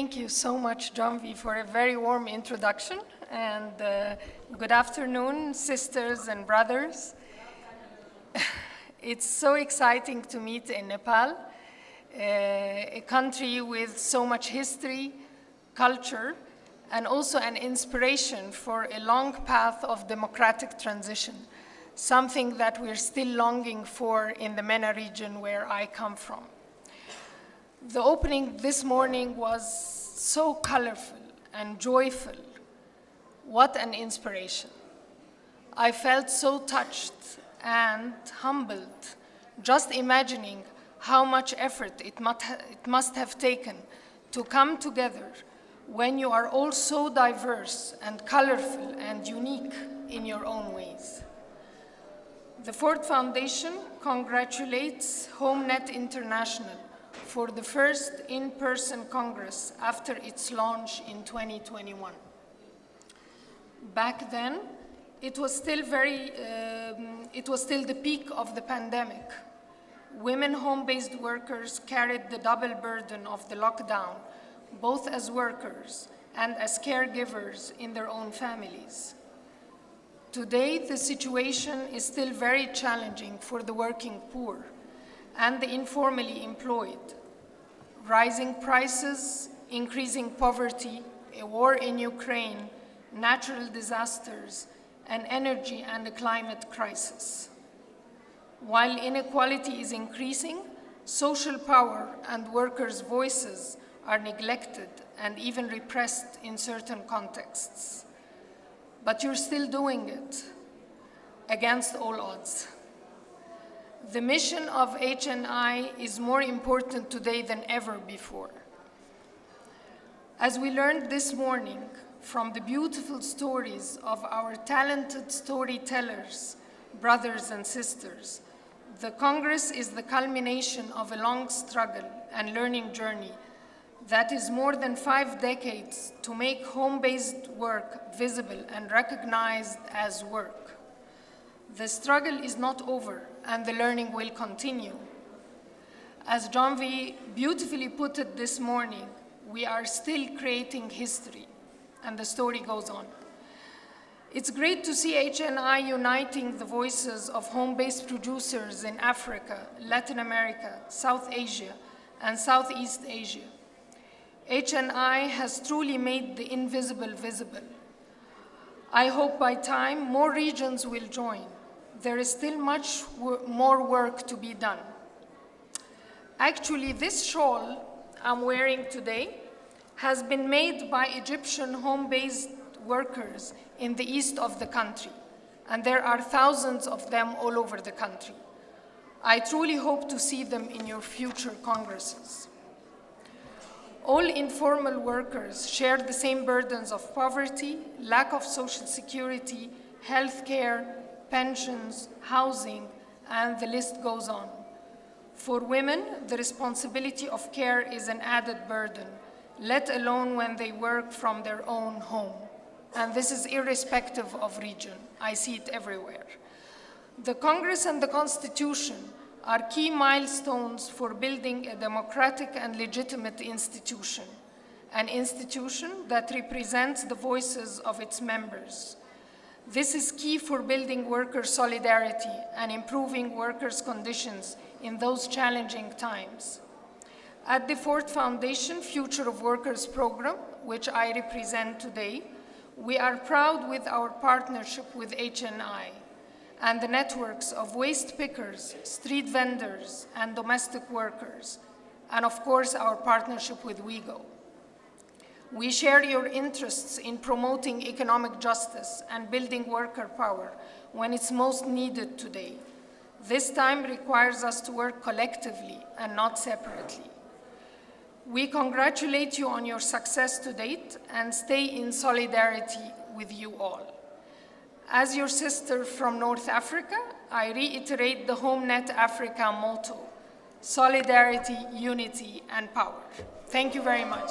Thank you so much, Janvi, for a very warm introduction. And good afternoon, sisters and brothers. It's so exciting to meet in Nepal, a country with so much history, culture, and also an inspiration for a long path of democratic transition, something that we're still longing for in the MENA region where I come from. The opening this morning was so colorful and joyful. What an inspiration. I felt so touched and humbled, just imagining how much effort it must have taken to come together when you are all so diverse and colorful and unique in your own ways. The Ford Foundation congratulates HomeNet International for the first in-person Congress after its launch in 2021. Back then, it was still the peak of the pandemic. Women home-based workers carried the double burden of the lockdown, both as workers and as caregivers in their own families. Today, the situation is still very challenging for the working poor and the informally employed. Rising prices, increasing poverty, a war in Ukraine, natural disasters, and energy and a climate crisis. While inequality is increasing, social power and workers' voices are neglected and even repressed in certain contexts. But you're still doing it against all odds. The mission of HNI is more important today than ever before. As we learned this morning from the beautiful stories of our talented storytellers, brothers and sisters, the Congress is the culmination of a long struggle and learning journey that is more than 5 decades to make home-based work visible and recognized as work. The struggle is not over, and the learning will continue. As Janvi beautifully put it this morning, we are still creating history, and the story goes on. It's great to see HNI uniting the voices of home-based producers in Africa, Latin America, South Asia, and Southeast Asia. HNI has truly made the invisible visible. I hope by time more regions will join. There is still much more work to be done. Actually, this shawl I'm wearing today has been made by Egyptian home-based workers in the east of the country, and there are thousands of them all over the country. I truly hope to see them in your future congresses. All informal workers share the same burdens of poverty, lack of social security, health care, pensions, housing, and the list goes on. For women, the responsibility of care is an added burden, let alone when they work from their own home. And this is irrespective of region. I see it everywhere. The Congress and the Constitution are key milestones for building a democratic and legitimate institution, an institution that represents the voices of its members. This is key for building worker solidarity and improving workers' conditions in those challenging times. At the Ford Foundation Future of Workers program, which I represent today, we are proud with our partnership with HNI and the networks of waste pickers, street vendors, and domestic workers, and of course our partnership with WeGo. We share your interests in promoting economic justice and building worker power when it's most needed today. This time requires us to work collectively and not separately. We congratulate you on your success to date and stay in solidarity with you all. As your sister from North Africa, I reiterate the HomeNet Africa motto: solidarity, unity, and power. Thank you very much.